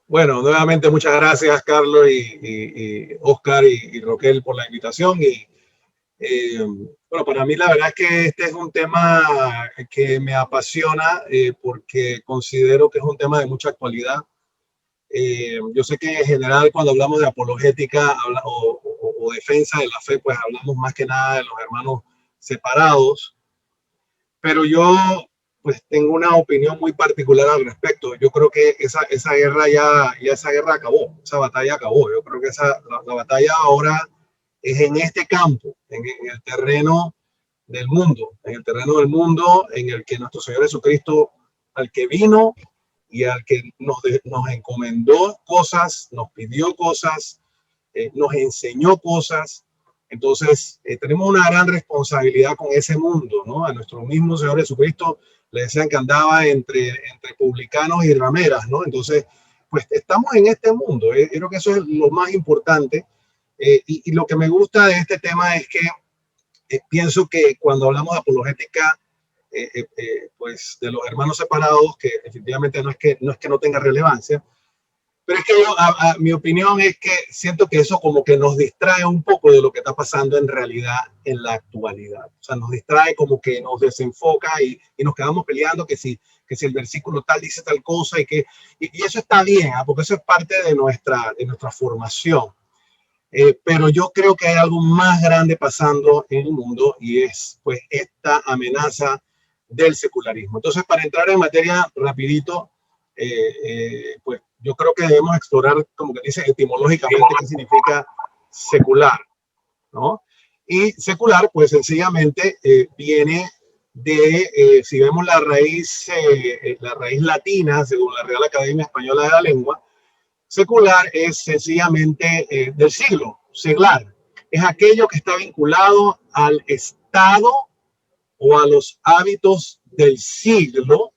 Bueno, nuevamente muchas gracias, Carlos y Oscar y Roquel por la invitación. Eh, bueno, para mí la verdad es que este es un tema que me apasiona porque considero que es un tema de mucha actualidad. Yo sé que en general cuando hablamos de apologética o defensa de la fe, pues hablamos más que nada de los hermanos separados, pero yo pues tengo una opinión muy particular al respecto. Yo creo que esa guerra ya esa guerra acabó, esa batalla acabó. Yo creo que la batalla ahora es en este campo, en el terreno del mundo, en el terreno del mundo en el que nuestro Señor Jesucristo, al que vino y al que nos encomendó cosas, nos pidió cosas, nos enseñó cosas. Entonces, tenemos una gran responsabilidad con ese mundo, ¿no? A nuestro mismo Señor Jesucristo le decían que andaba entre publicanos y rameras, ¿no? Entonces, pues estamos en este mundo. Creo que eso es lo más importante. Y lo que me gusta de este tema es que pienso que cuando hablamos de apologética, pues de los hermanos separados, que efectivamente no es que no tenga relevancia, pero es que mi opinión es que siento que eso como que nos distrae un poco de lo que está pasando en realidad en la actualidad. O sea, nos distrae, como que nos desenfoca y nos quedamos peleando que si el versículo tal dice tal cosa y eso está bien, porque eso es parte de nuestra formación. Pero yo creo que hay algo más grande pasando en el mundo y es pues esta amenaza del secularismo. Entonces, para entrar en materia rapidito, pues yo creo que debemos explorar, como que dice etimológicamente, qué significa secular, ¿no? Y secular, pues sencillamente viene si vemos la raíz latina, según la Real Academia Española de la Lengua, secular es sencillamente del siglo, seglar. Es aquello que está vinculado al estado o a los hábitos del siglo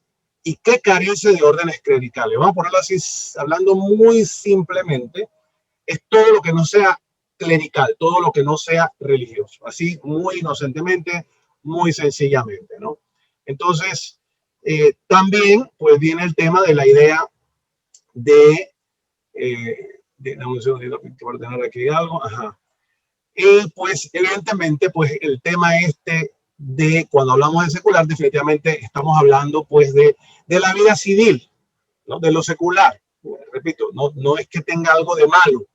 y que carece de órdenes clericales. Vamos a ponerlo así, hablando muy simplemente, es todo lo que no sea clerical, todo lo que no sea religioso. Así, muy inocentemente, muy sencillamente, ¿no? Entonces, también pues viene el tema de la idea de un segundito para tener aquí algo. Ajá. Y pues evidentemente pues el tema de cuando hablamos de secular, definitivamente estamos hablando pues de la vida civil, ¿no? De lo secular. Repito, no es que tenga algo de malo.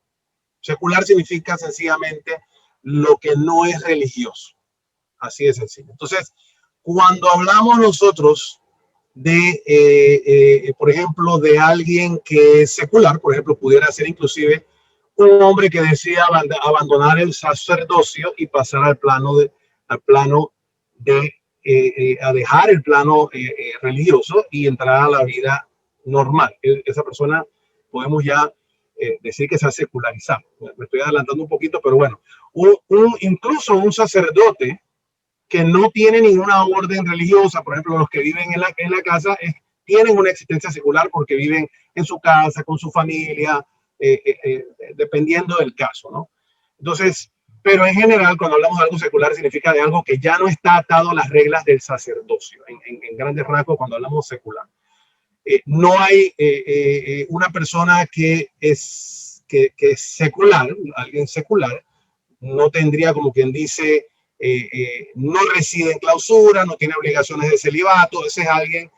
Secular significa sencillamente lo que no es religioso. Así de sencillo. Entonces, cuando hablamos nosotros por ejemplo, de alguien que es secular, por ejemplo, pudiera ser inclusive un hombre que decía abandonar el sacerdocio y pasar a dejar el plano religioso y entrar a la vida normal. Esa persona podemos ya decir que se ha secularizado. Me estoy adelantando un poquito, pero bueno, incluso un sacerdote que no tiene ninguna orden religiosa, por ejemplo, los que viven en la casa, tienen una existencia secular porque viven en su casa, con su familia, dependiendo del caso, ¿no? Entonces, pero en general, cuando hablamos de algo secular, significa de algo que ya no está atado a las reglas del sacerdocio, en grandes rasgos, cuando hablamos secular. No hay una persona que es secular, alguien secular, no tendría, como quien dice, no reside en clausura, no tiene obligaciones de celibato. Ese es alguien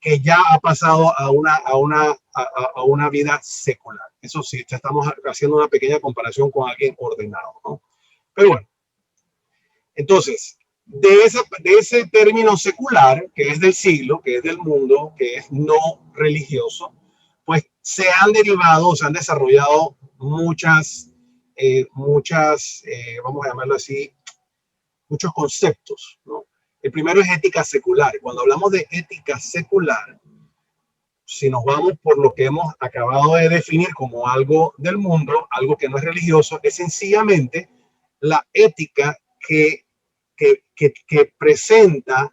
que ya ha pasado a una vida secular. Eso sí, ya estamos haciendo una pequeña comparación con alguien ordenado, ¿no? Pero bueno, entonces, de ese término secular, que es del siglo, que es del mundo, que es no religioso, pues se han derivado, se han desarrollado vamos a llamarlo así, muchos conceptos, ¿no? El primero es ética secular. Cuando hablamos de ética secular, si nos vamos por lo que hemos acabado de definir como algo del mundo, algo que no es religioso, es sencillamente la ética que presenta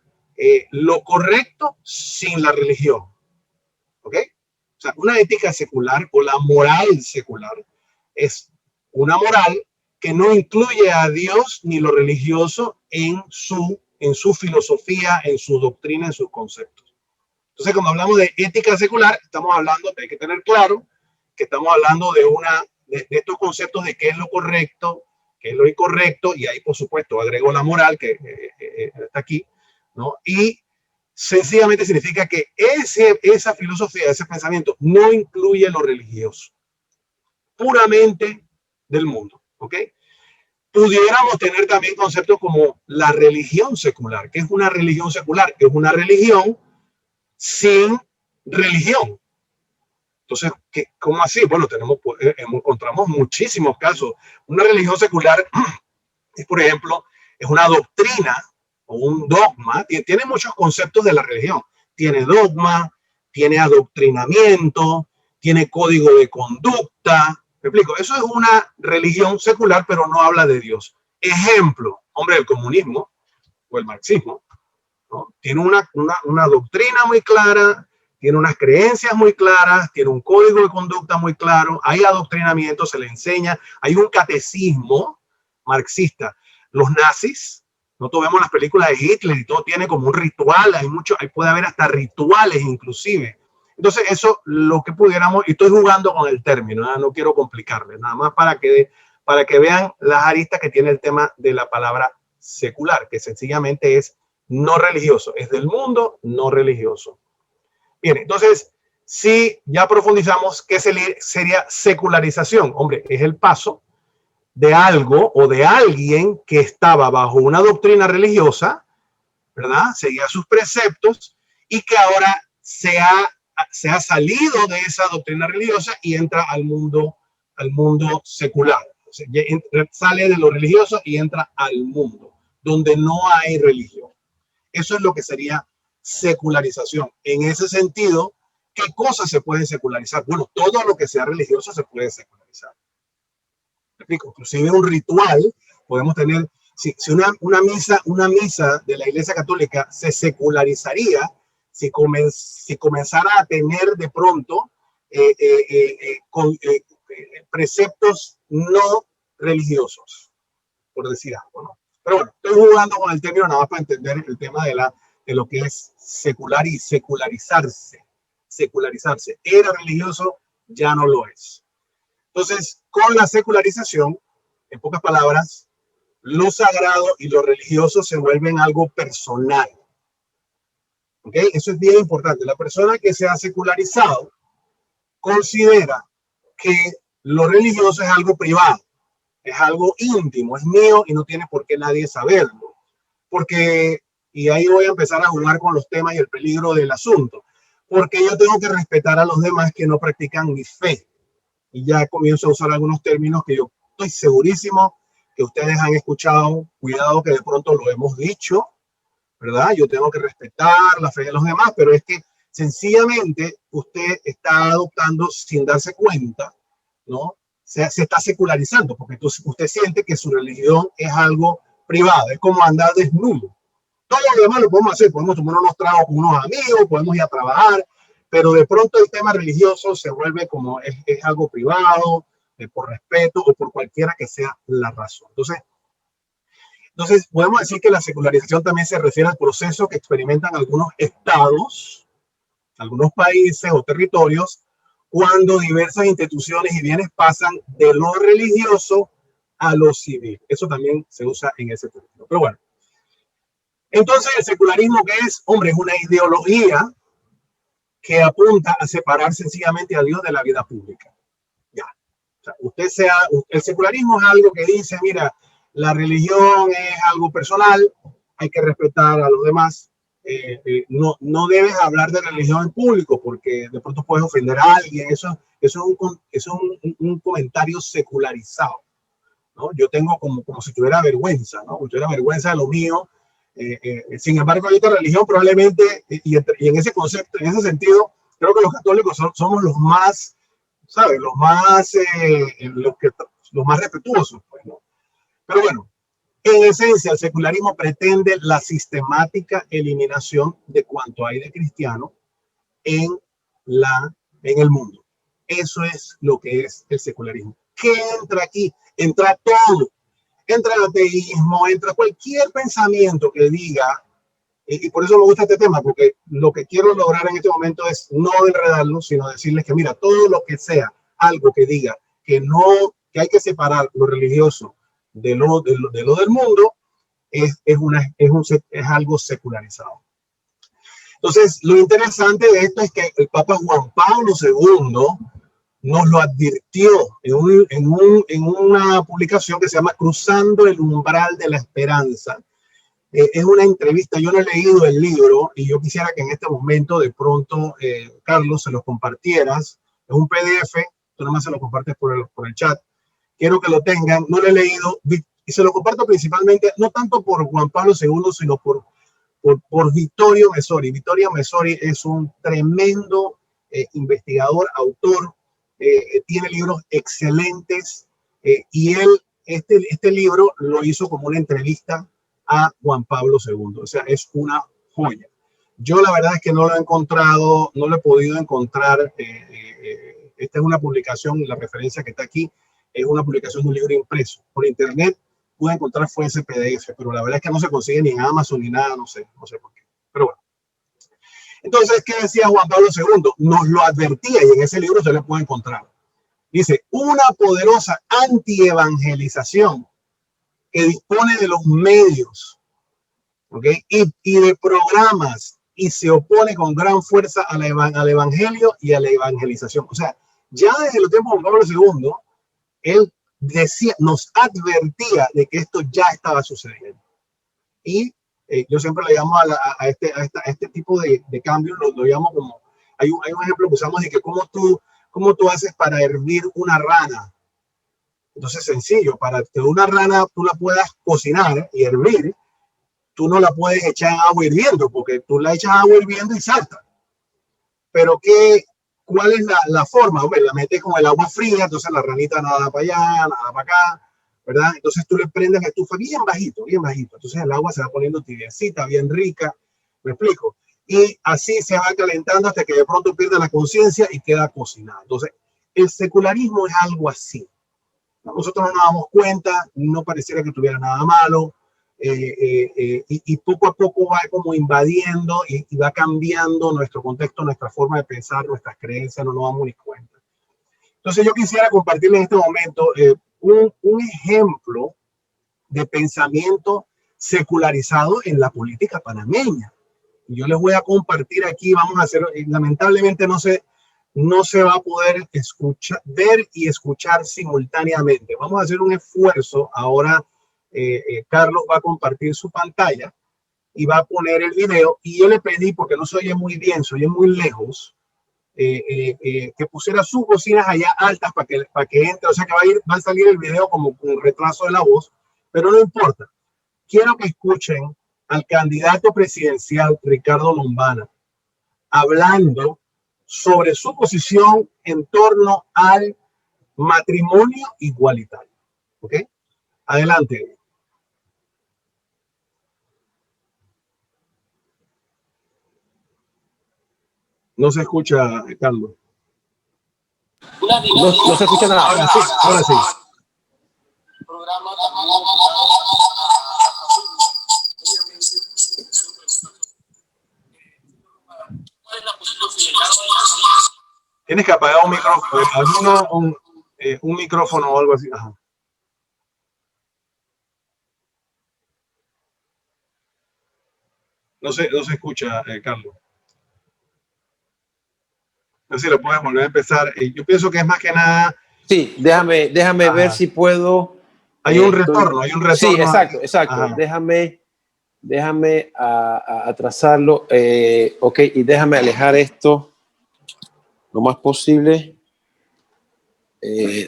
lo correcto sin la religión. ¿Ok? O sea, una ética secular o la moral secular es una moral que no incluye a Dios ni lo religioso en su filosofía, en su doctrina, en sus conceptos. Entonces, cuando hablamos de ética secular, estamos hablando, hay que tener claro que estamos hablando de estos conceptos de qué es lo correcto, qué es lo incorrecto, y ahí, por supuesto, agrego la moral que está aquí, ¿no? Y sencillamente significa que esa filosofía, ese pensamiento no incluye lo religioso, puramente del mundo, ¿ok? Pudiéramos tener también conceptos como la religión secular. ¿Qué es una religión secular? Es una religión sin religión. Entonces, ¿cómo así? Bueno, encontramos muchísimos casos. Una religión secular es, por ejemplo, es una doctrina o un dogma. Tiene muchos conceptos de la religión. Tiene dogma, tiene adoctrinamiento, tiene código de conducta. ¿Me explico? Eso es una religión secular, pero no habla de Dios. Ejemplo, hombre, el comunismo o el marxismo, ¿no? Tiene una doctrina muy clara, tiene unas creencias muy claras, tiene un código de conducta muy claro, hay adoctrinamiento, se le enseña, hay un catecismo marxista. Los nazis, nosotros vemos las películas de Hitler y todo tiene como un ritual, ahí puede haber hasta rituales inclusive. Entonces eso lo que pudiéramos, y estoy jugando con el término, no quiero complicarle, nada más para que vean las aristas que tiene el tema de la palabra secular, que sencillamente es no religioso, es del mundo no religioso. Bien, entonces, si ya profundizamos, ¿qué sería secularización? Hombre, es el paso de algo o de alguien que estaba bajo una doctrina religiosa, ¿verdad? Seguía sus preceptos y que ahora se ha salido de esa doctrina religiosa y entra al mundo secular. O sea, sale de lo religioso y entra al mundo, donde no hay religión. Eso es lo que sería secularización. En ese sentido, ¿qué cosas se pueden secularizar? Bueno, todo lo que sea religioso se puede secularizar. Inclusive un ritual, podemos tener, si una misa de la Iglesia Católica se secularizaría si comenzara a tener de pronto preceptos no religiosos, por decir algo, ¿no? Pero bueno, estoy jugando con el término nada más para entender el tema de lo que es secular y secularizarse. Secularizarse. Era religioso, ya no lo es. Entonces, con la secularización, en pocas palabras, lo sagrado y lo religioso se vuelven algo personal. ¿Ok? Eso es bien importante. La persona que se ha secularizado considera que lo religioso es algo privado, es algo íntimo, es mío y no tiene por qué nadie saberlo. Porque, y ahí voy a empezar a jugar con los temas y el peligro del asunto, porque yo tengo que respetar a los demás que no practican mi fe. Y ya comienzo a usar algunos términos que yo estoy segurísimo que ustedes han escuchado. Cuidado que de pronto lo hemos dicho, ¿verdad? Yo tengo que respetar la fe de los demás, pero es que sencillamente usted está adoptando sin darse cuenta, ¿no? Se está secularizando, porque entonces usted siente que su religión es algo privado, es como andar desnudo. Todo lo demás lo podemos hacer, podemos tomar unos tragos con unos amigos, podemos ir a trabajar, pero de pronto el tema religioso se vuelve como es algo privado, por respeto o por cualquiera que sea la razón. Entonces, podemos decir que la secularización también se refiere al proceso que experimentan algunos estados, algunos países o territorios, cuando diversas instituciones y bienes pasan de lo religioso a lo civil. Eso también se usa en ese término. Pero bueno, entonces el secularismo, ¿qué es? Hombre, es una ideología que apunta a separar sencillamente a Dios de la vida pública. Ya. O sea, el secularismo es algo que dice, mira, la religión es algo personal, hay que respetar a los demás. No debes hablar de religión en público porque de pronto puedes ofender a alguien. Eso es un comentario secularizado, ¿no? Yo tengo como si tuviera vergüenza, ¿no? Si tuviera vergüenza de lo mío. Sin embargo, hay otra religión probablemente, y en ese concepto, en ese sentido, creo que los católicos somos los más, ¿sabes? Los más respetuosos, pues, ¿no? Pero bueno, en esencia, el secularismo pretende la sistemática eliminación de cuanto hay de cristiano en, en el mundo. Eso es lo que es el secularismo. ¿Qué entra aquí? Entra todo. Entra el ateísmo, entra cualquier pensamiento que diga Y por eso me gusta este tema, porque lo que quiero lograr en este momento es no enredarlo, sino decirles que mira, todo lo que sea algo que diga que no, que hay que separar lo religioso de lo del mundo, es algo secularizado. Entonces, lo interesante de esto es que el Papa Juan Pablo II nos lo advirtió en una publicación que se llama Cruzando el umbral de la esperanza. Es una entrevista, yo no he leído el libro y yo quisiera que en este momento de pronto, Carlos, se los compartieras. Es un PDF, tú nomás se lo compartes por el chat. Quiero que lo tengan, no lo he leído y se lo comparto principalmente, no tanto por Juan Pablo II, sino por Vittorio Messori. Vittorio Messori es un tremendo investigador, autor, tiene libros excelentes y él, este libro lo hizo como una entrevista a Juan Pablo II. O sea, es una joya. Yo la verdad es que no lo he encontrado, no lo he podido encontrar. Esta es una publicación, la referencia que está aquí es una publicación de un libro impreso. Por internet pude encontrar fue ese PDF, pero la verdad es que no se consigue ni en Amazon ni nada, no sé por qué. Pero bueno. Entonces, ¿qué decía Juan Pablo II? Nos lo advertía y en ese libro se le puede encontrar. Dice, una poderosa anti-evangelización que dispone de los medios, ¿okay? y de programas y se opone con gran fuerza al evangelio y a la evangelización. O sea, ya desde los tiempos de Juan Pablo II, él decía, nos advertía de que esto ya estaba sucediendo. Y yo siempre le llamo a este tipo de cambios, lo llamo como, hay un ejemplo que usamos de que cómo tú haces para hervir una rana. Entonces, sencillo, para que una rana tú la puedas cocinar y hervir, tú no la puedes echar en agua hirviendo, porque tú la echas en agua hirviendo y salta. Pero ¿cuál es la forma? Hombre, la metes con el agua fría, entonces la ranita nada para allá, nada para acá, ¿verdad? Entonces tú le prendes la estufa bien bajito, bien bajito. Entonces el agua se va poniendo tibiecita, bien rica, ¿me explico? Y así se va calentando hasta que de pronto pierde la conciencia y queda cocinada. Entonces, el secularismo es algo así. Nosotros no nos damos cuenta, no pareciera que tuviera nada malo, y poco a poco va como invadiendo y va cambiando nuestro contexto, nuestra forma de pensar, nuestras creencias, no nos damos ni cuenta. Entonces yo quisiera compartirles en este momento un ejemplo de pensamiento secularizado en la política panameña. Y yo les voy a compartir aquí, vamos a hacer, lamentablemente no se va a poder ver y escuchar simultáneamente. Vamos a hacer un esfuerzo. Ahora Carlos va a compartir su pantalla y va a poner el video. Y yo le pedí, porque no se oye muy bien, se oye muy lejos, que pusiera sus bocinas allá altas para que entre. O sea que va a salir el video como con retraso de la voz, pero no importa. Quiero que escuchen al candidato presidencial Ricardo Lombana hablando sobre su posición en torno al matrimonio igualitario. ¿Ok? Adelante. No se escucha, Carlos. No se escucha nada. Ahora sí, ahora sí. Tienes que apagar un micrófono, un micrófono o algo así. Ajá. No se escucha, Carlos. No sé si lo puedes volver a empezar. Yo pienso que es más que nada. Sí, déjame ver si puedo. Hay un retorno, hay un retorno. Sí, exacto. Déjame atrasarlo. Ok, y déjame alejar esto lo más posible.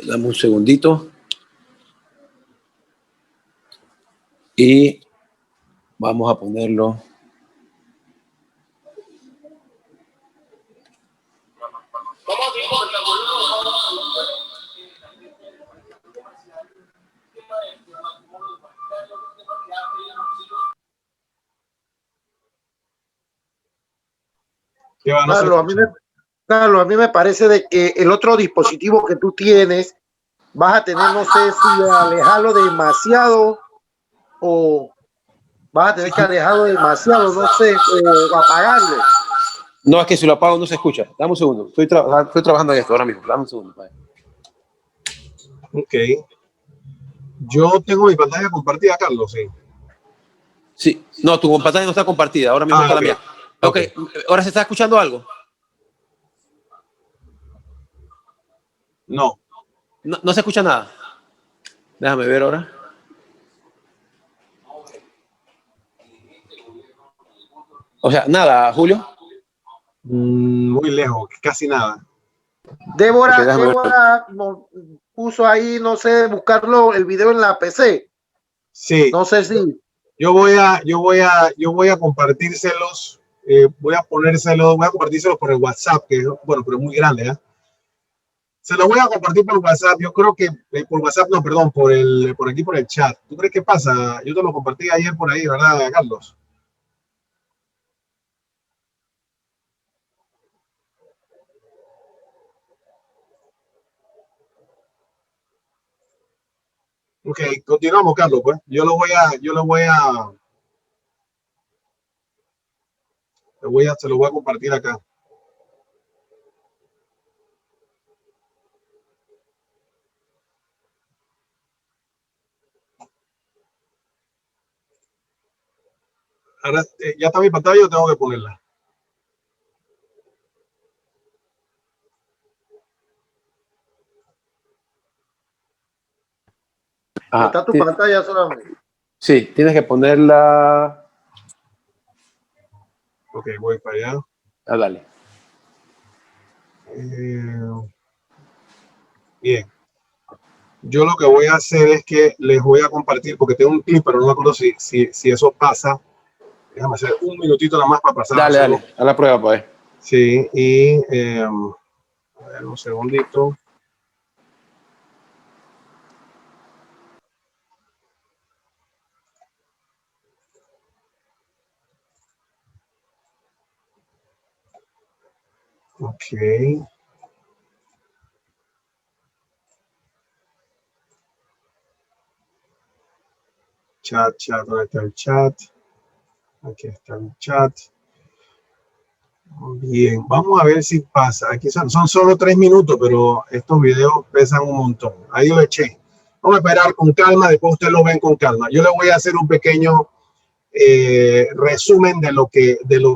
Dame un segundito. Y vamos a ponerlo. Carlos, a mí me parece de que el otro dispositivo que tú tienes vas a tener, no sé si alejarlo demasiado o Vas a tener que alejarlo demasiado, no sé, o apagarlo. No, es que si lo apago no se escucha. Dame un segundo. Estoy trabajando en esto ahora mismo. Dame un segundo. Padre. Ok. Yo tengo mi pantalla compartida, Carlos, sí. Sí. No, tu pantalla no está compartida. Ahora mismo está la mía. Ok. ¿Ahora se está escuchando algo? No. No se escucha nada. Déjame ver ahora. O sea, nada, Julio. Muy lejos, casi nada. Débora, Okay, Débora puso ahí, no sé, buscarlo, el video en la PC. Sí. No sé si. Yo voy a compartírselos. Voy a compartírselos por el WhatsApp, que bueno, pero es muy grande, ¿eh? Se lo voy a compartir por WhatsApp. Yo creo que por WhatsApp, no, perdón, por aquí, por el chat. ¿Tú crees que pasa? Yo te lo compartí ayer por ahí, ¿verdad, Carlos? Ok, continuamos, Carlos, pues. Se lo voy a compartir acá. Ahora, ya está mi pantalla, yo tengo que ponerla. Está tu pantalla solamente. Sí, tienes que ponerla. Ok, voy para allá. Dale. Bien. Yo lo que voy a hacer es que les voy a compartir, porque tengo un clip, pero no me acuerdo si eso pasa. Déjame hacer un minutito nada más para pasar. Dale, a la prueba, pues. Sí, y a ver, un segundito. Ok. Chat, ¿dónde está el chat? Aquí está el chat. Bien, vamos a ver si pasa. Aquí son solo 3 minutos, pero estos videos pesan un montón. Ahí lo eché. Vamos a esperar con calma, después ustedes lo ven con calma. Yo le voy a hacer un pequeño resumen de lo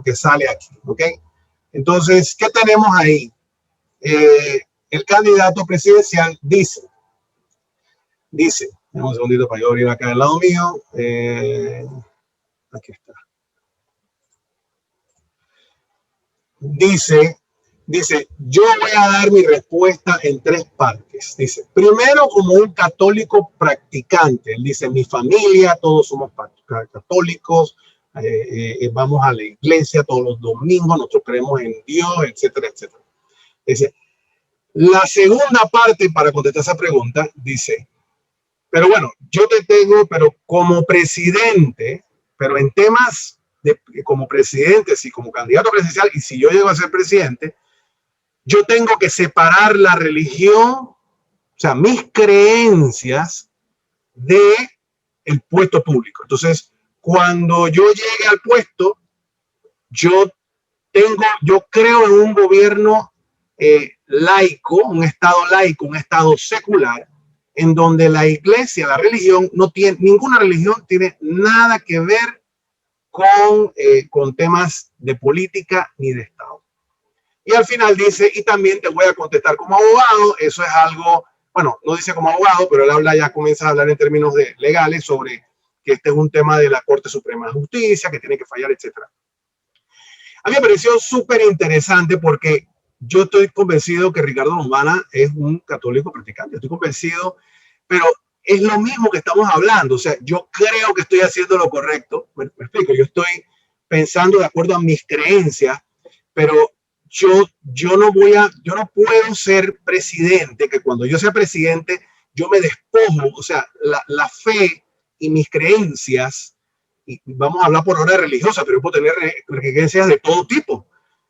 que sale aquí. ¿Ok? Entonces, ¿qué tenemos ahí? El candidato presidencial dice, un segundito para yo abrir acá al lado mío. Aquí está. Dice, yo voy a dar mi respuesta en 3 partes. Dice, primero como un católico practicante. Él dice, mi familia, todos somos católicos, vamos a la iglesia todos los domingos, nosotros creemos en Dios, etcétera, etcétera. Dice, la segunda parte para contestar esa pregunta, dice, pero bueno, yo te tengo, pero como presidente, pero en temas como presidente, si como candidato presidencial, y si yo llego a ser presidente, yo tengo que separar la religión, o sea, mis creencias de el puesto público. Entonces, cuando yo llegue al puesto, yo creo en un gobierno laico, un estado secular, en donde la iglesia, la religión, ninguna religión tiene nada que ver con temas de política ni de Estado. Y al final dice, y también te voy a contestar como abogado. Eso es algo, bueno, no dice como abogado, pero él comienza a hablar en términos legales sobre que este es un tema de la Corte Suprema de Justicia, que tiene que fallar, etcétera. A mí me pareció súper interesante porque yo estoy convencido que Ricardo Lombana es un católico practicante. Estoy convencido, pero es lo mismo que estamos hablando. O sea, yo creo que estoy haciendo lo correcto. Me explico, yo estoy pensando de acuerdo a mis creencias, pero yo no puedo ser presidente, que cuando yo sea presidente, yo me despojo, o sea, la fe y mis creencias, y vamos a hablar por ahora de religiosa, pero yo puedo tener creencias de todo tipo.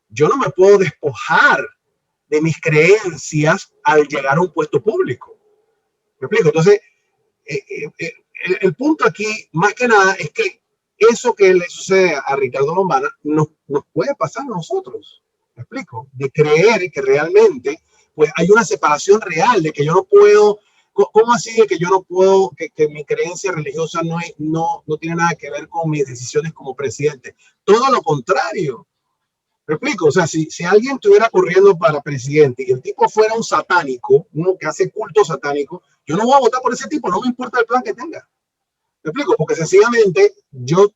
Yo no me puedo despojar de mis creencias al llegar a un puesto público. ¿Me explico? Entonces, el punto aquí, más que nada, es que eso que le sucede a Ricardo Lombana nos puede pasar a nosotros. ¿Me explico? De creer que realmente pues hay una separación real, de que yo no puedo, ¿cómo así de que yo no puedo, que mi creencia religiosa no tiene nada que ver con mis decisiones como presidente? Todo lo contrario. ¿Me explico? O sea, si alguien estuviera corriendo para presidente y el tipo fuera un satánico, uno que hace culto satánico, yo no voy a votar por ese tipo, no me importa el plan que tenga. ¿Me explico? Porque sencillamente yo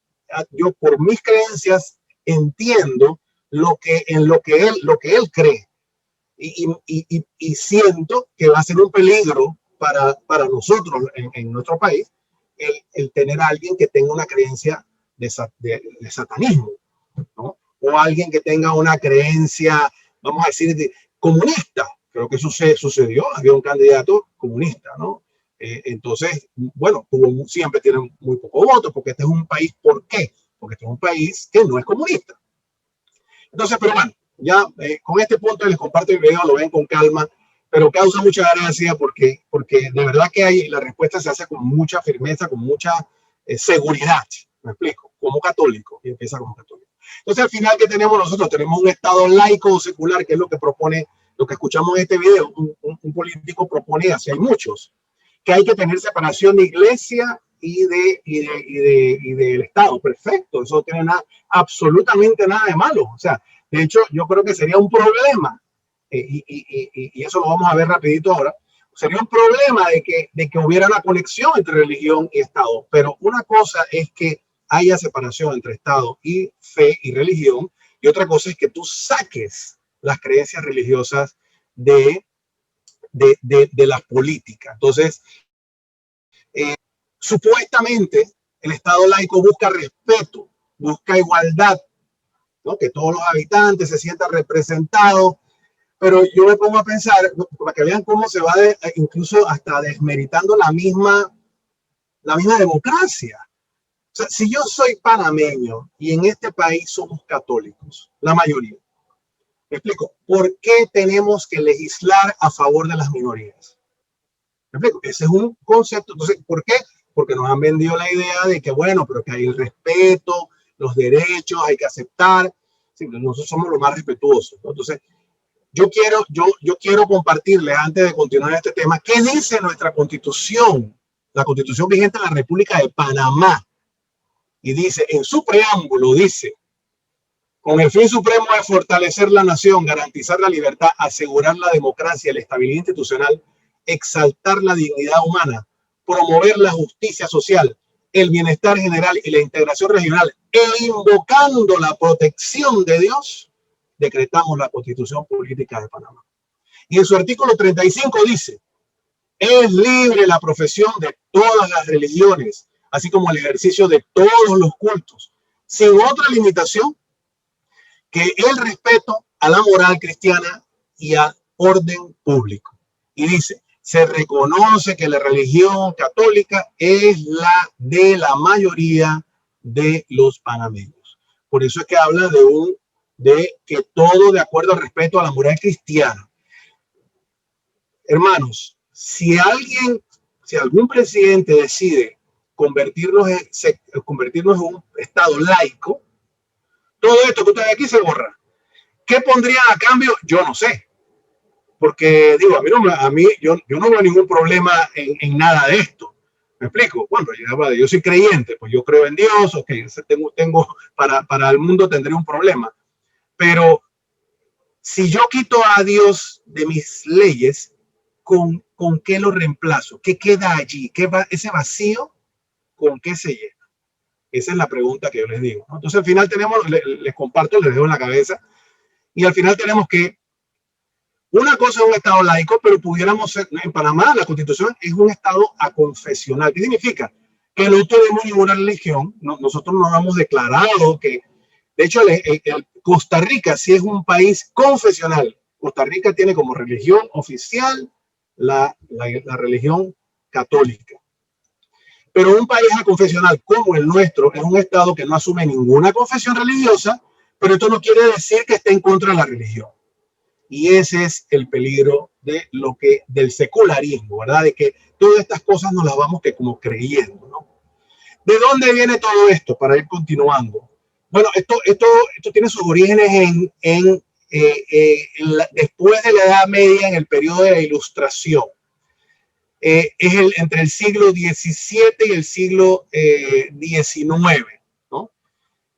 por mis creencias entiendo en lo que él cree y siento que va a ser un peligro para nosotros en nuestro país el tener a alguien que tenga una creencia de satanismo, ¿no? O alguien que tenga una creencia, vamos a decir, comunista. Creo que eso sucedió, había un candidato comunista, ¿no? Entonces, bueno, siempre tienen muy pocos votos, porque este es un país, ¿por qué? Porque este es un país que no es comunista. Entonces, pero bueno, ya con este punto les comparto el video, lo ven con calma, pero causa mucha gracia porque de verdad que la respuesta se hace con mucha firmeza, con mucha seguridad, me explico, como católico, y empieza como católico. Entonces, al final, ¿qué tenemos nosotros? Tenemos un Estado laico o secular, que es lo que propone, lo que escuchamos en este video, un político propone, así hay muchos, que hay que tener separación de iglesia y del Estado. Perfecto, eso no tiene absolutamente nada de malo. O sea, de hecho, yo creo que sería un problema, y eso lo vamos a ver rapidito ahora, sería un problema de que hubiera una conexión entre religión y Estado. Pero una cosa es que haya separación entre Estado y fe y religión, y otra cosa es que tú saques las creencias religiosas de las políticas. Entonces, supuestamente el Estado laico busca respeto, busca igualdad, ¿no? Que todos los habitantes se sientan representados, pero yo me pongo a pensar, para que vean cómo se va incluso hasta desmeritando la misma democracia. O sea, si yo soy panameño y en este país somos católicos, la mayoría, me explico, ¿por qué tenemos que legislar a favor de las minorías? ¿Me explico? Ese es un concepto. Entonces, ¿por qué? Porque nos han vendido la idea de que, bueno, pero que hay el respeto, los derechos, hay que aceptar. Sí, nosotros somos los más respetuosos, ¿no? Entonces, yo quiero compartirles, antes de continuar este tema, qué dice nuestra Constitución, la Constitución vigente de la República de Panamá. Y dice, en su preámbulo, dice, con el fin supremo de fortalecer la nación, garantizar la libertad, asegurar la democracia, la estabilidad institucional, exaltar la dignidad humana, promover la justicia social, el bienestar general y la integración regional, e invocando la protección de Dios, decretamos la Constitución Política de Panamá. Y en su artículo 35 dice, es libre la profesión de todas las religiones, así como el ejercicio de todos los cultos, sin otra limitación que el respeto a la moral cristiana y al orden público. Y dice, se reconoce que la religión católica es la de la mayoría de los panameños. Por eso es que habla de que todo de acuerdo al respeto a la moral cristiana. Hermanos, si algún presidente decide convertirnos en un Estado laico, todo esto que ustedes aquí se borra. ¿Qué pondrían a cambio? Yo no sé. Porque digo, yo no veo ningún problema en nada de esto. ¿Me explico? Bueno, yo soy creyente, pues yo creo en Dios, ok, tengo para el mundo tendría un problema. Pero si yo quito a Dios de mis leyes, ¿con qué lo reemplazo? ¿Qué queda allí? Ese vacío, ¿con qué se llena? Esa es la pregunta que yo les digo, ¿no? Entonces al final les comparto, les dejo en la cabeza, y al final tenemos que, una cosa es un Estado laico, pero pudiéramos ser, en Panamá la Constitución es un Estado aconfesional. ¿Qué significa? Que no tenemos ninguna religión, nosotros no hemos declarado que, de hecho, Costa Rica sí es un país confesional. Costa Rica tiene como religión oficial la religión católica. Pero un país aconfesional como el nuestro es un Estado que no asume ninguna confesión religiosa, pero esto no quiere decir que esté en contra de la religión. Y ese es el peligro del secularismo, ¿verdad? De que todas estas cosas nos las vamos como creyendo, ¿no? ¿De dónde viene todo esto? Para ir continuando. Bueno, esto tiene sus orígenes después de la Edad Media, en el periodo de la Ilustración. Es entre el siglo XVII y el siglo XIX, ¿no?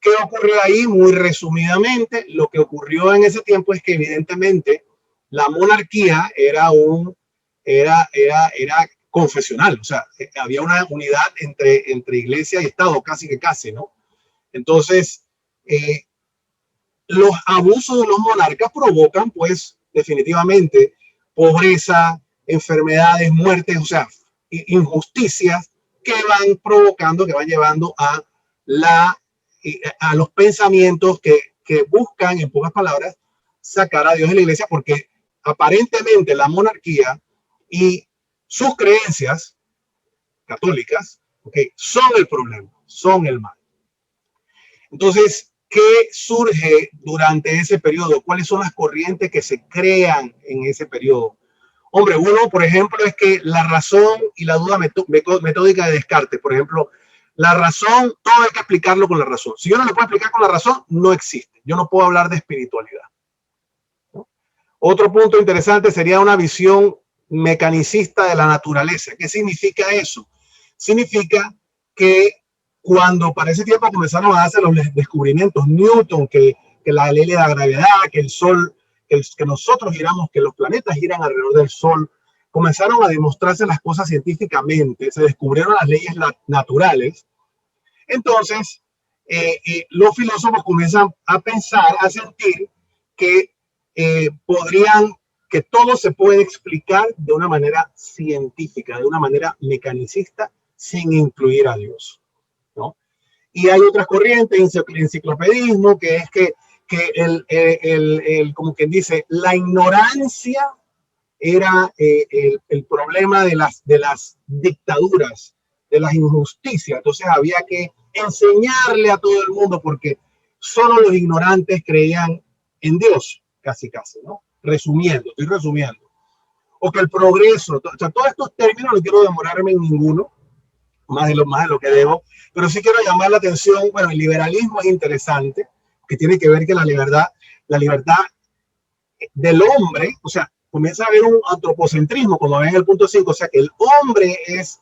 ¿Qué ocurrió ahí? Muy resumidamente, lo que ocurrió en ese tiempo es que evidentemente la monarquía era confesional, o sea, había una unidad entre iglesia y Estado, casi, ¿no? Entonces, los abusos de los monarcas provocan, pues, definitivamente, pobreza, enfermedades, muertes, o sea, injusticias que van provocando, que van llevando a los pensamientos que buscan, en pocas palabras, sacar a Dios de la iglesia, porque aparentemente la monarquía y sus creencias católicas, okay, son el problema, son el mal. Entonces, ¿qué surge durante ese periodo? ¿Cuáles son las corrientes que se crean en ese periodo? Hombre, uno, por ejemplo, es que la razón y la duda metódica de Descartes, por ejemplo, la razón, todo hay que explicarlo con la razón. Si yo no lo puedo explicar con la razón, no existe. Yo no puedo hablar de espiritualidad, ¿no? Otro punto interesante sería una visión mecanicista de la naturaleza. ¿Qué significa eso? Significa que cuando para ese tiempo comenzaron a hacer los descubrimientos, Newton, que la ley de la gravedad, que el Sol, que nosotros giramos, que los planetas giran alrededor del Sol, comenzaron a demostrarse las cosas científicamente, se descubrieron las leyes naturales. Entonces, los filósofos comienzan a pensar, a sentir que que todo se puede explicar de una manera científica, de una manera mecanicista, sin incluir a Dios, ¿no? Y hay otras corrientes, el enciclopedismo, que es que como quien dice, la ignorancia era el problema de las dictaduras, de las injusticias. Entonces había que enseñarle a todo el mundo porque solo los ignorantes creían en Dios, casi, ¿no? Estoy resumiendo. O que el progreso, o sea, todos estos términos no quiero demorarme en ninguno, más de lo que debo, pero sí quiero llamar la atención. Bueno, el liberalismo es interesante, que tiene que ver que la libertad del hombre, o sea, comienza a haber un antropocentrismo, como ven en el punto 5, o sea, que el hombre es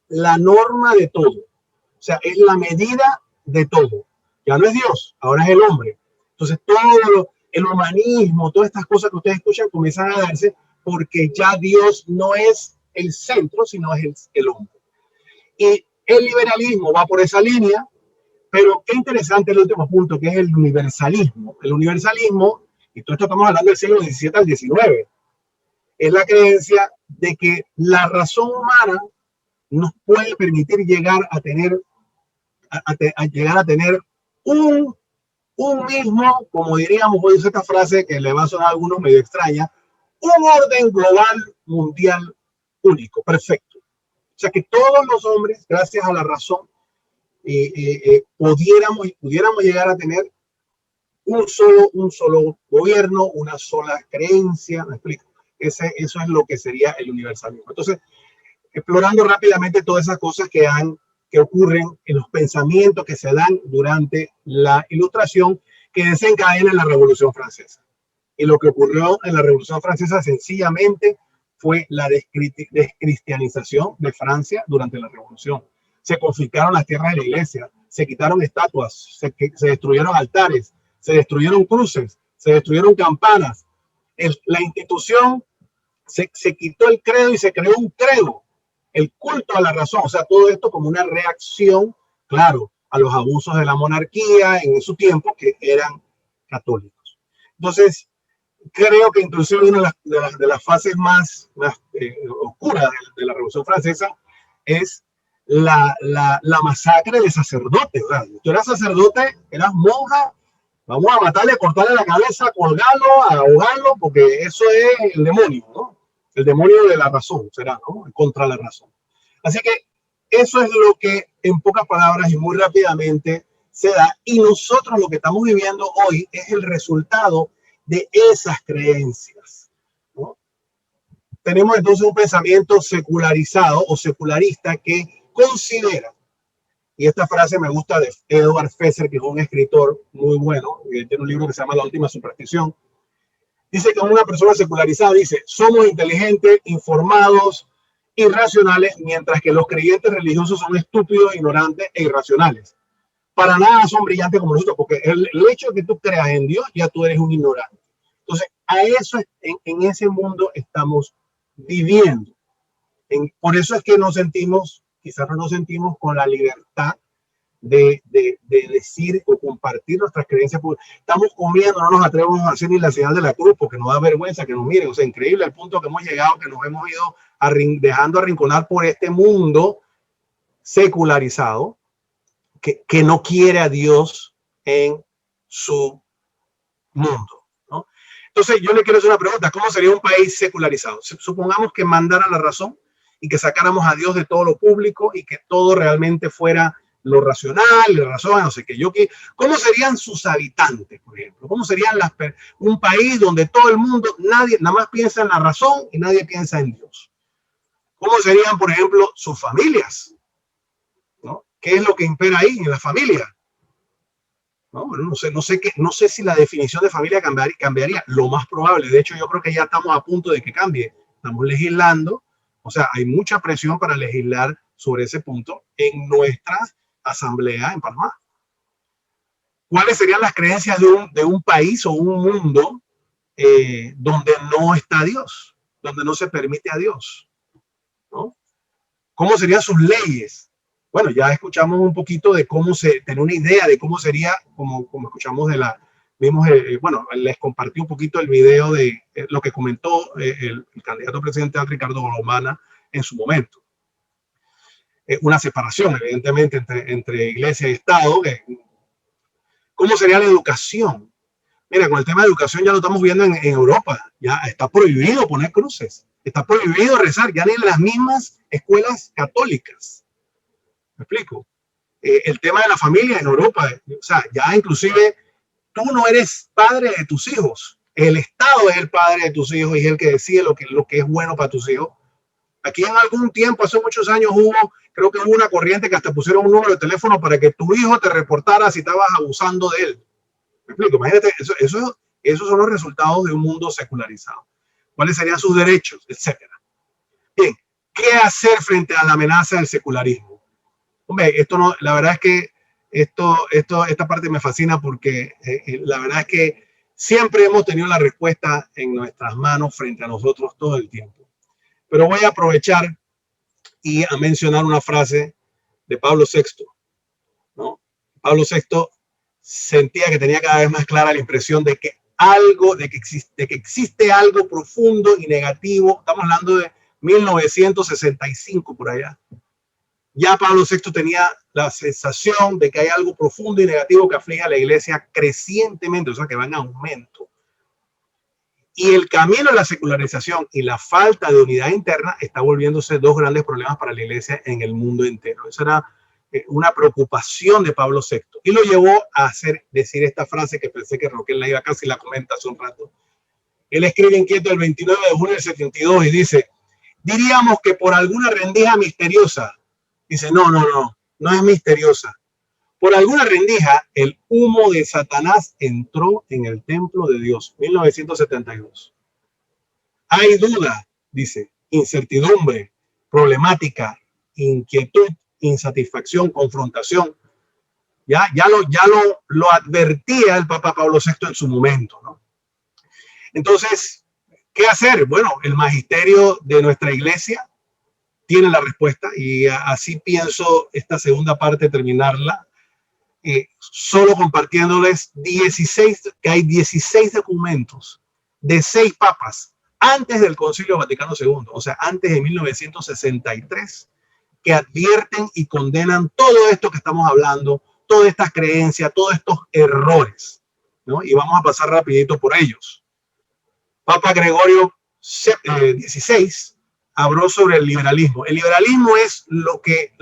la norma de todo, o sea, es la medida de todo. Ya no es Dios, ahora es el hombre. Entonces, todo el humanismo, todas estas cosas que ustedes escuchan comienzan a darse porque ya Dios no es el centro, sino es el hombre. Y el liberalismo va por esa línea, pero qué interesante el último punto, que es el universalismo. El universalismo, y todo esto estamos hablando del siglo XVII al XIX, es la creencia de que la razón humana nos puede permitir llegar a tener un mismo, como diríamos, voy a usar esta frase que le va a sonar a algunos medio extraña, un orden global mundial único, perfecto. O sea, que todos los hombres, gracias a la razón, pudiéramos llegar a tener un solo gobierno, una sola creencia. ¿Me explico? Eso es lo que sería el universalismo. Entonces, explorando rápidamente todas esas cosas que ocurren en los pensamientos que se dan durante la Ilustración, que desencadena la Revolución Francesa. Y lo que ocurrió en la Revolución Francesa sencillamente fue la descristianización de Francia durante la Revolución. Se confiscaron las tierras de la iglesia, se quitaron estatuas, se destruyeron altares, se destruyeron cruces, se destruyeron campanas. La institución se quitó el credo y se creó un credo, el culto a la razón. O sea, todo esto como una reacción, claro, a los abusos de la monarquía en su tiempo, que eran católicos. Entonces, creo que inclusive una de las fases más oscuras de la Revolución Francesa es la masacre de sacerdotes. Tú eras sacerdote, eras monja, vamos a matarle, cortarle la cabeza, colgarlo, ahogarlo, porque eso es el demonio, ¿no? El demonio de la razón será, ¿no? Contra la razón. Así que eso es lo que, en pocas palabras y muy rápidamente, se da. Y nosotros lo que estamos viviendo hoy es el resultado de esas creencias, ¿no? Tenemos entonces un pensamiento secularizado o secularista que considera, y esta frase me gusta de Edward Fesser, que es un escritor muy bueno, que tiene un libro que se llama La Última Superstición, dice que una persona secularizada dice, somos inteligentes, informados y racionales, mientras que los creyentes religiosos son estúpidos, ignorantes e irracionales. Para nada son brillantes como nosotros, porque el hecho de que tú creas en Dios, ya tú eres un ignorante. Entonces, a eso, en ese mundo estamos viviendo. Por eso es que nos sentimos, quizás no nos sentimos con la libertad de decir o compartir nuestras creencias. Estamos comiendo, no nos atrevemos a hacer ni la señal de la cruz porque nos da vergüenza que nos miren. O sea, increíble el punto que hemos llegado, que nos hemos ido dejando arrinconar por este mundo secularizado que no quiere a Dios en su mundo, ¿no? Entonces, yo le quiero hacer una pregunta. ¿Cómo sería un país secularizado? Supongamos que mandara la razón y que sacáramos a Dios de todo lo público y que todo realmente fuera lo racional, la razón, no sé qué. ¿Cómo serían sus habitantes, por ejemplo? ¿Cómo serían un país donde todo el mundo, nadie, nada más piensa en la razón y nadie piensa en Dios? ¿Cómo serían, por ejemplo, sus familias? ¿No? ¿Qué es lo que impera ahí en la familia? No, bueno, no sé si la definición de familia cambiaría. Lo más probable, de hecho, yo creo que ya estamos a punto de que cambie. Estamos legislando, o sea, hay mucha presión para legislar sobre ese punto en nuestras asambleas en Panamá. ¿Cuáles serían las creencias de un país o un mundo donde no está Dios, donde no se permite a Dios, ¿no? ¿Cómo serían sus leyes? Bueno, ya escuchamos un poquito de cómo tener una idea de cómo sería, como escuchamos bueno, les compartí un poquito el video de lo que comentó el candidato presidencial Ricardo Bolomana en su momento. Una separación, evidentemente, entre iglesia y Estado. ¿Cómo sería la educación? Mira, con el tema de educación ya lo estamos viendo en Europa. Ya está prohibido poner cruces. Está prohibido rezar, ya ni en las mismas escuelas católicas. ¿Me explico? El tema de la familia en Europa, o sea, ya inclusive tú no eres padre de tus hijos. El Estado es el padre de tus hijos y es el que decide lo que es bueno para tus hijos. Aquí en algún tiempo, hace muchos años, creo que hubo una corriente que hasta pusieron un número de teléfono para que tu hijo te reportara si estabas abusando de él. ¿Me explico? Imagínate, esos son los resultados de un mundo secularizado. ¿Cuáles serían sus derechos? Etcétera. Bien, ¿qué hacer frente a la amenaza del secularismo? Hombre, la verdad es que esta parte me fascina porque la verdad es que siempre hemos tenido la respuesta en nuestras manos frente a nosotros todo el tiempo. Pero voy a aprovechar y a mencionar una frase de Pablo VI, ¿no? Pablo VI sentía que tenía cada vez más clara la impresión de que existe algo profundo y negativo. Estamos hablando de 1965 por allá. Ya Pablo VI tenía la sensación de que hay algo profundo y negativo que aflige a la iglesia crecientemente, o sea, que va en aumento. Y el camino a la secularización y la falta de unidad interna está volviéndose dos grandes problemas para la iglesia en el mundo entero. Esa era una preocupación de Pablo VI y lo llevó a decir esta frase que pensé que Roquel la iba, casi la comenta hace un rato. Él escribe inquieto el 29 de junio del 72 y dice, diríamos que por alguna rendija misteriosa, dice, no es misteriosa. Por alguna rendija, el humo de Satanás entró en el templo de Dios, 1972. Hay duda, dice, incertidumbre, problemática, inquietud, insatisfacción, confrontación. Ya lo advertía el Papa Pablo VI en su momento, ¿no? Entonces, ¿qué hacer? Bueno, el magisterio de nuestra iglesia tiene la respuesta y así pienso esta segunda parte terminarla. Solo compartiéndoles que hay 16 documentos de 6 papas antes del Concilio Vaticano II, o sea, antes de 1963, que advierten y condenan todo esto que estamos hablando, todas estas creencias, todos estos errores, ¿no? Y vamos a pasar rapidito por ellos. Papa Gregorio XVI habló sobre el liberalismo. El liberalismo es lo que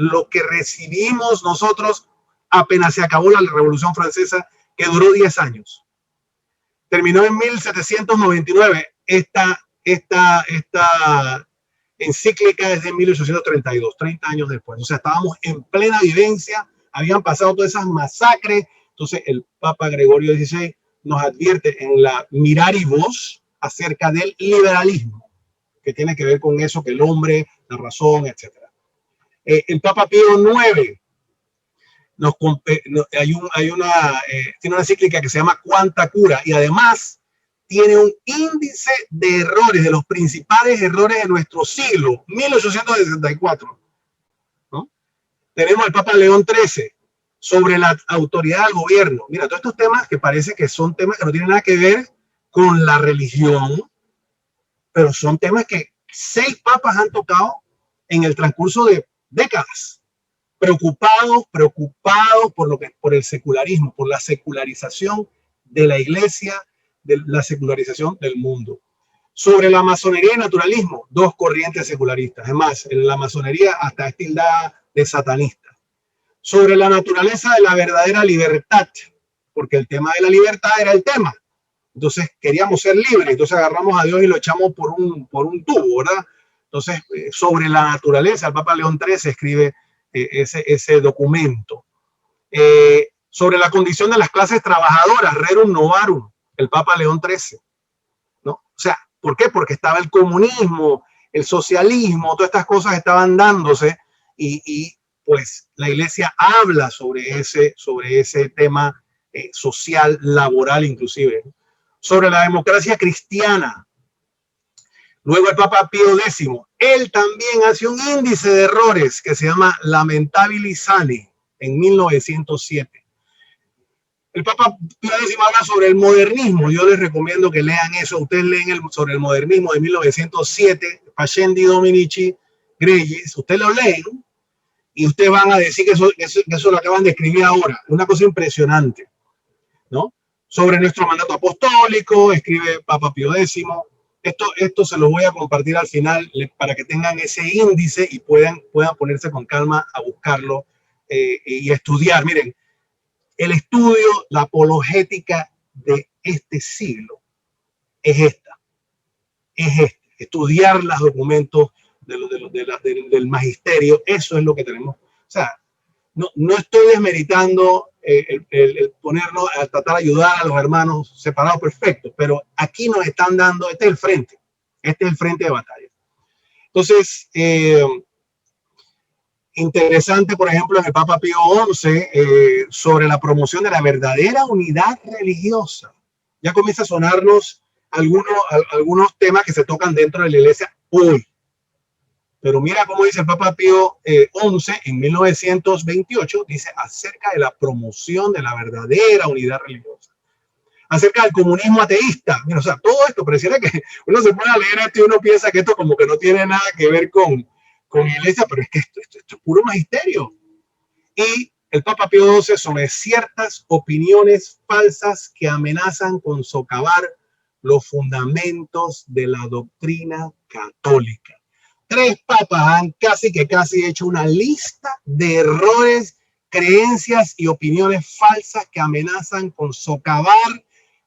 recibimos nosotros apenas se acabó la Revolución Francesa, que duró 10 años. Terminó en 1799 esta encíclica desde 1832, 30 años después. O sea, estábamos en plena vivencia, habían pasado todas esas masacres. Entonces, el Papa Gregorio XVI nos advierte en la Miraribus acerca del liberalismo, que tiene que ver con eso, que el hombre, la razón, etc. El Papa Pío IX tiene una encíclica que se llama Cuánta Cura, y además tiene un índice de errores, de los principales errores de nuestro siglo, 1864. ¿No? Tenemos el Papa León XIII sobre la autoridad del gobierno. Mira, todos estos temas que parece que son temas que no tienen nada que ver con la religión, pero son temas que 6 papas han tocado en el transcurso de décadas. Preocupados por el secularismo, por la secularización de la iglesia, de la secularización del mundo. Sobre la masonería y naturalismo, 2 corrientes secularistas. Es más, en la masonería hasta es tildada de satanista. Sobre la naturaleza de la verdadera libertad, porque el tema de la libertad era el tema. Entonces queríamos ser libres, entonces agarramos a Dios y lo echamos por un tubo, ¿verdad? Entonces, sobre la naturaleza, el Papa León XIII escribe ese documento. Sobre la condición de las clases trabajadoras, Rerum Novarum, el Papa León XIII, ¿no? O sea, ¿por qué? Porque estaba el comunismo, el socialismo, todas estas cosas estaban dándose y pues la iglesia habla sobre ese tema social, laboral inclusive. Sobre la democracia cristiana. Luego el Papa Pío X, él también hace un índice de errores que se llama Lamentabili Sani en 1907. El Papa Pío X habla sobre el modernismo. Yo les recomiendo que lean eso. Ustedes leen sobre el modernismo de 1907, Pascendi Dominici Gregis. Ustedes lo leen y ustedes van a decir que eso lo acaban de escribir ahora. Una cosa impresionante, ¿no? Sobre nuestro mandato apostólico, escribe Papa Pío X. Esto se lo voy a compartir al final para que tengan ese índice y puedan ponerse con calma a buscarlo y estudiar. Miren, el estudio, la apologética de este siglo es estudiar los documentos del magisterio. Eso es lo que tenemos. O sea, no estoy desmeritando el ponernos a tratar de ayudar a los hermanos separados, perfecto, pero aquí nos están dando, este es el frente de batalla. Entonces, interesante, por ejemplo, en el Papa Pío XI, sobre la promoción de la verdadera unidad religiosa. Ya comienza a sonarnos algunos temas que se tocan dentro de la iglesia hoy. Pero mira cómo dice el Papa Pío XI en 1928, dice acerca de la promoción de la verdadera unidad religiosa. Acerca del comunismo ateísta. Mira, o sea, todo esto pareciera que uno se pone a leer esto y uno piensa que esto como que no tiene nada que ver con iglesia, pero es que esto es puro magisterio. Y el Papa Pío XII sobre ciertas opiniones falsas que amenazan con socavar los fundamentos de la doctrina católica. 3 papas han casi hecho una lista de errores, creencias y opiniones falsas que amenazan con socavar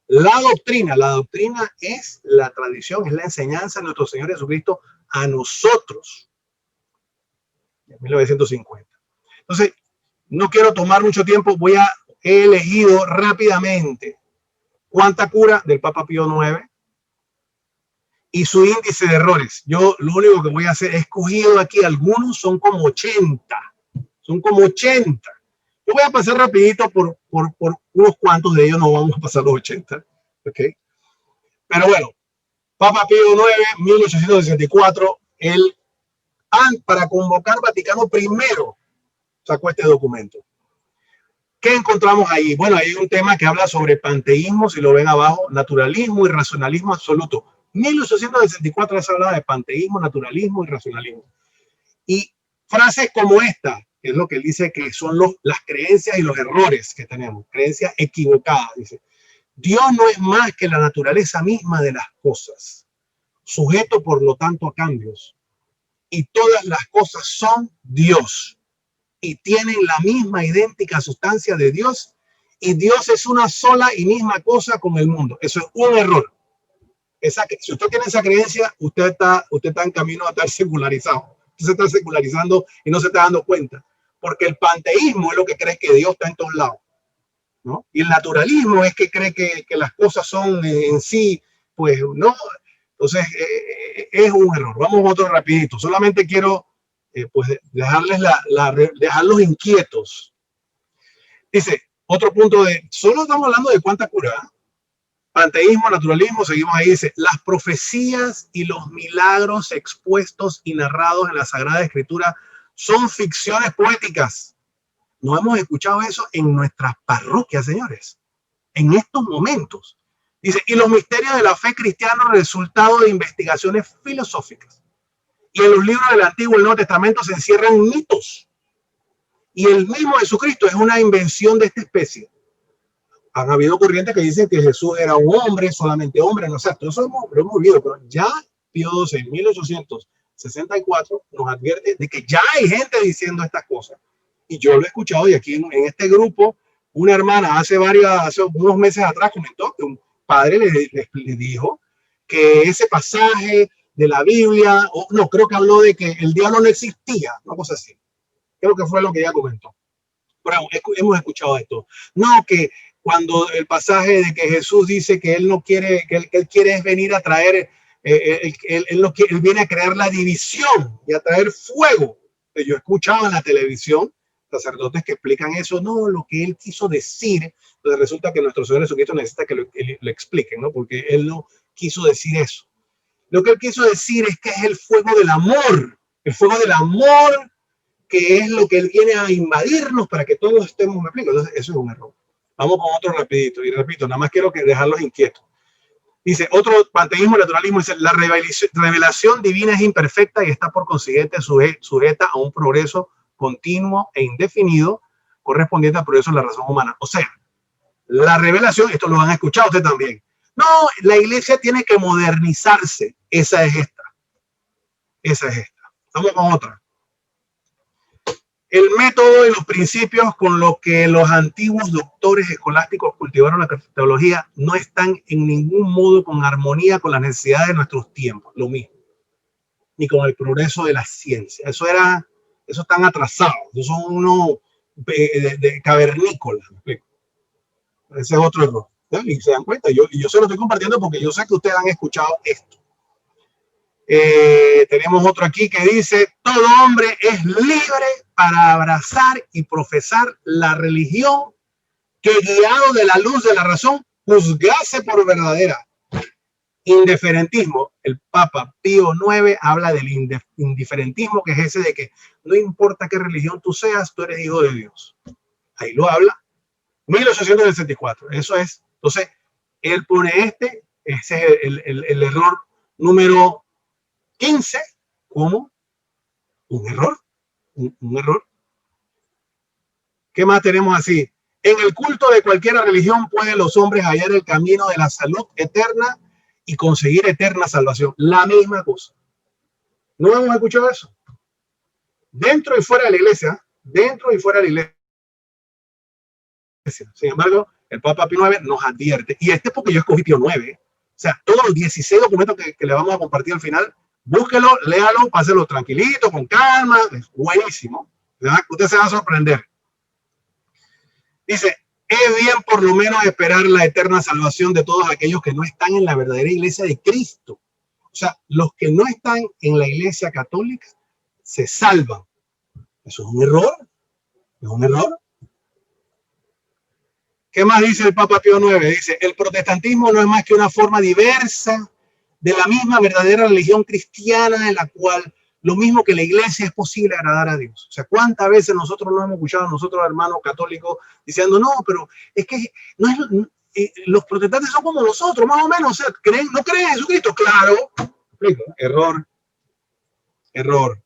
la doctrina. La doctrina es la tradición, es la enseñanza de nuestro Señor Jesucristo a nosotros. En 1950. Entonces, no quiero tomar mucho tiempo, he elegido rápidamente Cuánta Cura del Papa Pío IX y su índice de errores. Yo lo único que voy a hacer, he escogido aquí algunos, son como 80. Yo voy a pasar rapidito por unos cuantos de ellos, no vamos a pasar los 80. ¿Okay? Pero bueno, Papa Pío IX, 1864, él, para convocar Vaticano I, sacó este documento. ¿Qué encontramos ahí? Bueno, hay un tema que habla sobre panteísmo, si lo ven abajo, naturalismo y racionalismo absoluto. 1864 se hablaba de panteísmo, naturalismo y racionalismo. Y frases como esta, que es lo que él dice que son las creencias y los errores que tenemos, creencias equivocadas. Dice, Dios no es más que la naturaleza misma de las cosas, sujeto por lo tanto a cambios. Y todas las cosas son Dios y tienen la misma idéntica sustancia de Dios, y Dios es una sola y misma cosa con el mundo. Eso es un error. si usted tiene esa creencia, usted está en camino a estar secularizado. Usted se está secularizando y no se está dando cuenta. Porque el panteísmo es lo que cree que Dios está en todos lados, ¿no? Y el naturalismo es que cree que las cosas son en sí, pues no. Entonces, es un error. Vamos a otro rapidito. Solamente quiero pues dejarlos inquietos. Dice, otro punto solo estamos hablando de cuánta cura. Panteísmo, naturalismo, seguimos ahí. Dice, las profecías y los milagros expuestos y narrados en la Sagrada Escritura son ficciones poéticas. No hemos escuchado eso en nuestras parroquias, señores, en estos momentos. Dice, y los misterios de la fe cristiana, resultado de investigaciones filosóficas. Y en los libros del Antiguo y el Nuevo Testamento se encierran mitos. Y el mismo Jesucristo es una invención de esta especie. Han habido corrientes que dicen que Jesús era un hombre, solamente hombre, no sé, todo eso lo hemos visto, pero ya Pío XII en 1864 nos advierte de que ya hay gente diciendo estas cosas. Y yo lo he escuchado, y aquí en este grupo, una hermana hace unos meses atrás comentó que un padre le dijo que ese pasaje de la Biblia, no, creo que habló de que el diablo no existía, una cosa así. Creo que fue lo que ella comentó. Pero hemos escuchado esto. No, que cuando el pasaje de que Jesús dice que él no quiere, que él quiere es venir a traer, él viene a crear la división y a traer fuego. Yo escuchaba en la televisión sacerdotes que explican eso, no, lo que él quiso decir. Entonces resulta que nuestro Señor Jesucristo necesita que lo expliquen, ¿no? Porque él no quiso decir eso. Lo que él quiso decir es que es el fuego del amor que es lo que él viene a invadirnos para que todos estemos, me explico. Entonces eso es un error. Vamos con otro rapidito, y repito, nada más quiero dejarlos inquietos. Dice, otro panteísmo, naturalismo, dice, la revelación divina es imperfecta y está por consiguiente sujeta a un progreso continuo e indefinido correspondiente al progreso de la razón humana. O sea, la revelación, esto lo han escuchado usted también. No, la iglesia tiene que modernizarse. Esa es esta. Vamos con otra. El método y los principios con los que los antiguos doctores escolásticos cultivaron la teología no están en ningún modo con armonía con las necesidades de nuestros tiempos, lo mismo, ni con el progreso de la ciencia. Eso están atrasados, eso son unos de cavernícolas. Ese es otro error. Y se dan cuenta, yo se lo estoy compartiendo porque yo sé que ustedes han escuchado esto. Tenemos otro aquí que dice, todo hombre es libre para abrazar y profesar la religión que, guiado de la luz de la razón, juzgase por verdadera. Indiferentismo. El Papa Pío IX habla del indiferentismo, que es ese de que no importa qué religión tú seas, tú eres hijo de Dios. Ahí lo habla. 1864. Eso es. Entonces, él pone ese es el error número 15 como un error. Un error. ¿Qué más tenemos así? En el culto de cualquier religión pueden los hombres hallar el camino de la salud eterna y conseguir eterna salvación. La misma cosa. ¿No hemos escuchado eso? Dentro y fuera de la iglesia. Dentro y fuera de la iglesia. Sin embargo, el Papa Pío IX nos advierte. Y este es porque yo escogí Pío IX. O sea, todos los 16 documentos que le vamos a compartir al final, búsquelo, léalo, páselo tranquilito, con calma. Es buenísimo. Usted se va a sorprender. Dice, es bien por lo menos esperar la eterna salvación de todos aquellos que no están en la verdadera iglesia de Cristo. O sea, los que no están en la iglesia católica se salvan. Eso es un error. Es un error. ¿Qué más dice el Papa Pío IX? Dice, el protestantismo no es más que una forma diversa de la misma verdadera religión cristiana en la cual lo mismo que la iglesia es posible agradar a Dios. O sea, ¿cuántas veces nosotros no hemos escuchado a nosotros hermanos católicos diciendo, no, pero es que no es, los protestantes son como nosotros, más o menos, o sea, ¿no creen en Jesucristo? Claro. Error. Error.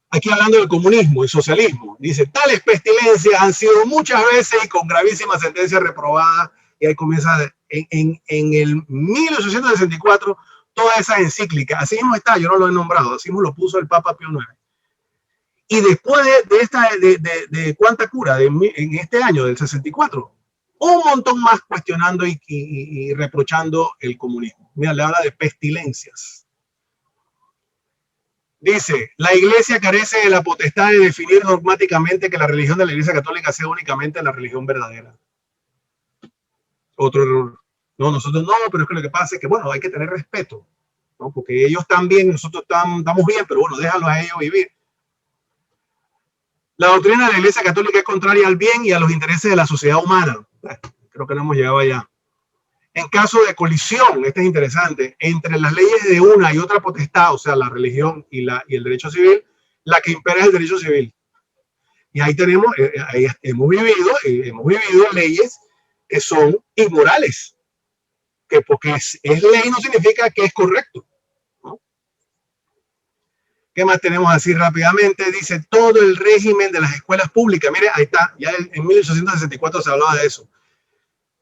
Aquí hablando del comunismo y socialismo, dice, tales pestilencias han sido muchas veces y con gravísimas sentencias reprobadas, y ahí comienza en el 1864 toda esa encíclica. Así mismo está, yo no lo he nombrado, así mismo lo puso el Papa Pío IX. Y después de cuánta cura, en este año, del 64, un montón más cuestionando y reprochando el comunismo. Mira, le habla de pestilencias. Dice, la iglesia carece de la potestad de definir dogmáticamente que la religión de la iglesia católica sea únicamente la religión verdadera. Otro error. No, nosotros no, pero es que lo que pasa es que, bueno, hay que tener respeto, ¿no? Porque ellos están bien, nosotros estamos bien, pero bueno, déjalos a ellos vivir. La doctrina de la iglesia católica es contraria al bien y a los intereses de la sociedad humana. Creo que no hemos llegado allá. En caso de colisión, esto es interesante, entre las leyes de una y otra potestad, o sea, la religión y el derecho civil, la que impera es el derecho civil. Y ahí tenemos, ahí hemos vivido leyes que son inmorales, que porque es ley no significa que es correcto, ¿no? ¿Qué más tenemos así rápidamente? Dice todo el régimen de las escuelas públicas. Mire, ahí está, ya en 1864 se hablaba de eso.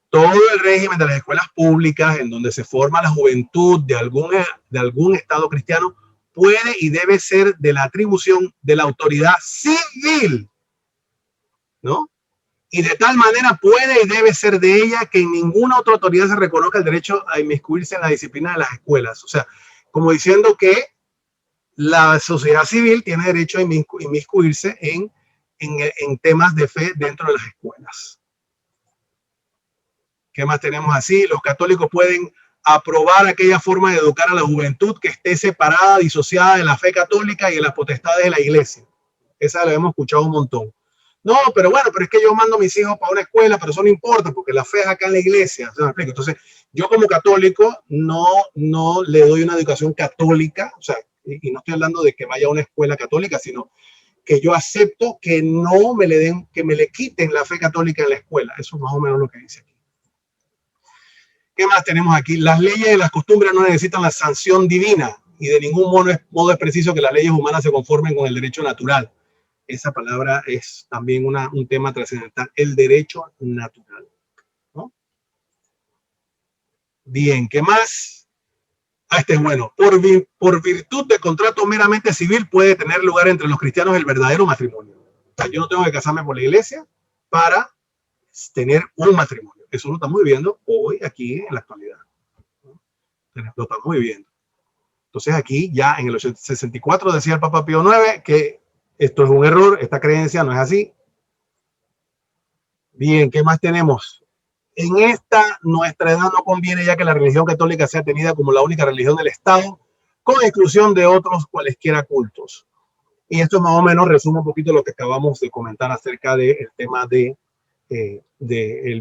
Todo el régimen de las escuelas públicas en donde se forma la juventud de algún estado cristiano puede y debe ser de la atribución de la autoridad civil, ¿no? Y de tal manera puede y debe ser de ella que en ninguna otra autoridad se reconozca el derecho a inmiscuirse en la disciplina de las escuelas. O sea, como diciendo que la sociedad civil tiene derecho a inmiscuirse en temas de fe dentro de las escuelas. ¿Qué más tenemos así? Los católicos pueden aprobar aquella forma de educar a la juventud que esté separada, disociada de la fe católica y de las potestades de la iglesia. Esa la hemos escuchado un montón. No, pero bueno, pero es que yo mando a mis hijos para una escuela, pero eso no importa porque la fe es acá en la iglesia. Entonces, yo como católico no le doy una educación católica, o sea, y no estoy hablando de que vaya a una escuela católica, sino que yo acepto que no me le den, que me le quiten la fe católica en la escuela. Eso es más o menos lo que dice aquí. ¿Qué más tenemos aquí? Las leyes y las costumbres no necesitan la sanción divina y de ningún modo es preciso que las leyes humanas se conformen con el derecho natural. Esa palabra es también un tema trascendental, el derecho natural, ¿no? Bien, ¿qué más? Este es bueno. Por virtud de contrato meramente civil puede tener lugar entre los cristianos el verdadero matrimonio. O sea, yo no tengo que casarme por la iglesia para tener un matrimonio. Eso lo estamos viviendo hoy aquí en la actualidad, ¿no? Lo estamos viviendo. Entonces aquí ya en el 64 decía el Papa Pío IX que esto es un error, esta creencia no es así. Bien, ¿qué más tenemos? En nuestra edad no conviene ya que la religión católica sea tenida como la única religión del Estado, con exclusión de otros cualesquiera cultos. Y esto más o menos resume un poquito lo que acabamos de comentar acerca del tema del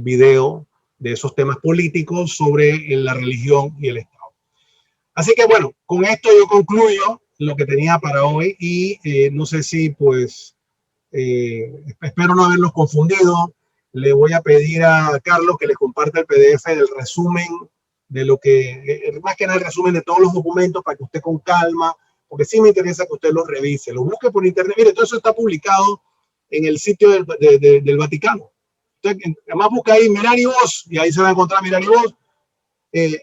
video, de esos temas políticos sobre la religión y el Estado. Así que bueno, con esto yo concluyo lo que tenía para hoy y no sé si pues espero no haberlos confundido. Le voy a pedir a Carlos que les comparta el PDF del resumen de lo que, más que nada el resumen de todos los documentos para que usted con calma, porque sí me interesa que usted los revise, los busque por internet. Mire, todo eso está publicado en el sitio del Vaticano. Usted, además busca ahí Mirar y Voz y ahí se va a encontrar Mirar y Voz.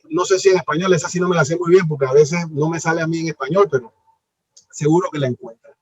No sé si en español, esa sí no me la sé muy bien porque a veces no me sale a mí en español, pero seguro que la encuentra.